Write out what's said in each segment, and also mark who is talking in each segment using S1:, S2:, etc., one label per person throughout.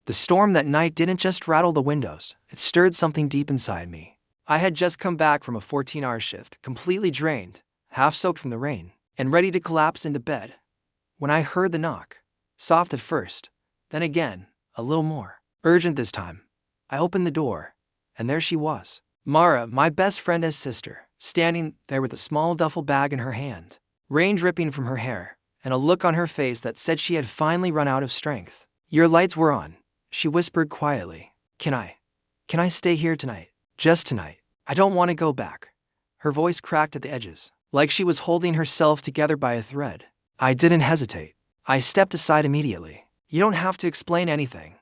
S1: The storm that night didn't just rattle the windows, it stirred something deep inside me. I had just come back from a 14-hour shift, completely drained, half soaked from the rain, and ready to collapse into bed, when I heard the knock. Soft at first, then again, a little more urgent this time. I opened the door, and there she was. Mara, my best friend's sister, standing there with a small duffel bag in her hand, rain dripping from her hair, and a look on her face that said she had finally run out of strength. Your lights were on, she whispered quietly. Can I stay here tonight? Just tonight. I don't want to go back. Her voice cracked at the edges, like she was holding herself together by a thread. I didn't hesitate. I stepped aside immediately. You don't have to explain anything.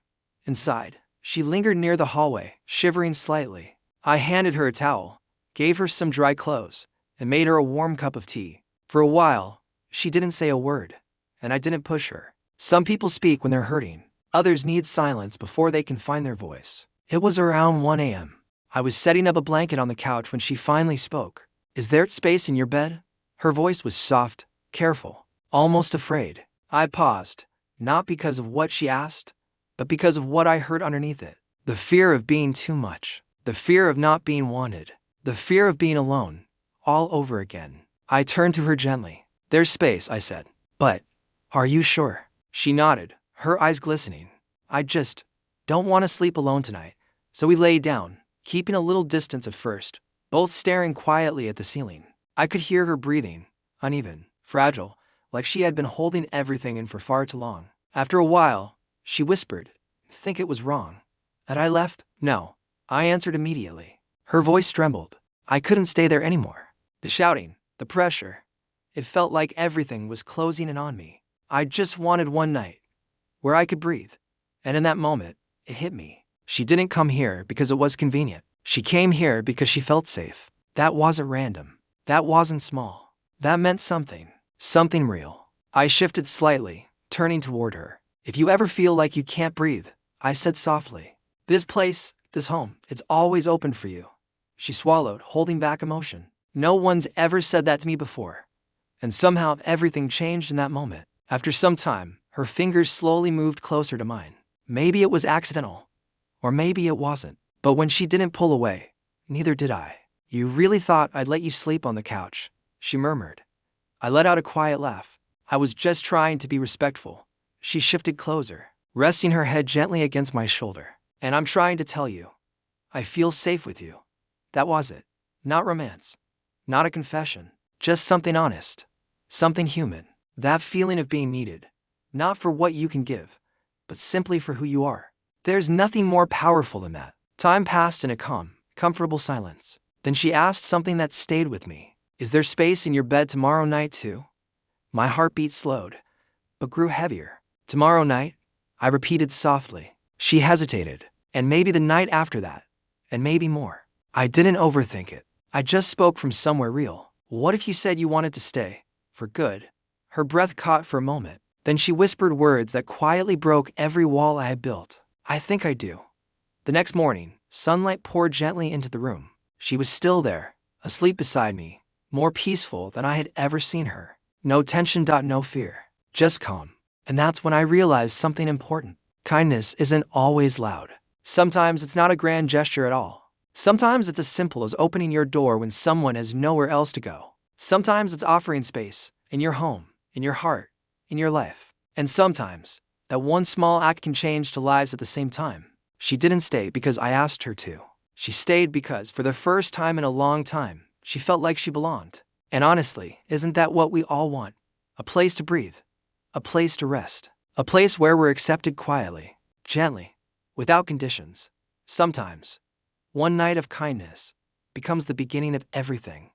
S1: Inside, she lingered near the hallway, shivering slightly. I handed her a towel, gave her some dry clothes, and made her a warm cup of tea. For a while, she didn't say a word, and I didn't push her. Some people speak when they're hurting. Others need silence before they can find their voice. It was around 1 a.m. I was setting up a blanket on the couch when she finally spoke. Is there space in your bed? Her voice was soft, careful, almost afraid. I paused, not because of what she asked, but because of what I heard underneath it. The fear of being too much. The fear of not being wanted. The fear of being alone, all over again. I turned to her gently. There's space, I said. But, are you sure? She nodded, her eyes glistening. I just don't want to sleep alone tonight. So we lay down, keeping a little distance at first, both staring quietly at the ceiling. I could hear her breathing, uneven, fragile, like she had been holding everything in for far too long. After a while, she whispered, Think it was wrong that I left? No, I answered immediately. Her voice trembled. I couldn't stay there anymore. The shouting, the pressure, it felt like everything was closing in on me. I just wanted one night where I could breathe. And in that moment, it hit me. She didn't come here because it was convenient. She came here because she felt safe. That wasn't random. That wasn't small. That meant something. Something real. I shifted slightly, turning toward her. If you ever feel like you can't breathe, I said softly, this place, this home, it's always open for you. She swallowed, holding back emotion. No one's ever said that to me before. And somehow everything changed in that moment. After some time, her fingers slowly moved closer to mine. Maybe it was accidental, or maybe it wasn't. But when she didn't pull away, neither did I. You really thought I'd let you sleep on the couch, she murmured. I let out a quiet laugh. I was just trying to be respectful. She shifted closer, resting her head gently against my shoulder. And I'm trying to tell you, I feel safe with you. That was it. Not romance. Not a confession. Just something honest. Something human. That feeling of being needed. Not for what you can give, but simply for who you are. There's nothing more powerful than that. Time passed in a calm, comfortable silence. Then she asked something that stayed with me. Is there space in your bed tomorrow night too? My heartbeat slowed, but grew heavier. Tomorrow night? I repeated softly. She hesitated. And maybe the night after that. And maybe more. I didn't overthink it. I just spoke from somewhere real. What if you said you wanted to stay? For good? Her breath caught for a moment. Then she whispered words that quietly broke every wall I had built. I think I do. The next morning, sunlight poured gently into the room. She was still there, asleep beside me, more peaceful than I had ever seen her. No tension, no fear, just calm. And that's when I realized something important. Kindness isn't always loud. Sometimes it's not a grand gesture at all. Sometimes it's as simple as opening your door when someone has nowhere else to go. Sometimes it's offering space in your home, in your heart, in your life. And sometimes, that one small act can change two lives at the same time. She didn't stay because I asked her to. She stayed because, for the first time in a long time, she felt like she belonged. And honestly, isn't that what we all want? A place to breathe. A place to rest. A place where we're accepted quietly, gently, without conditions. Sometimes, one night of kindness becomes the beginning of everything.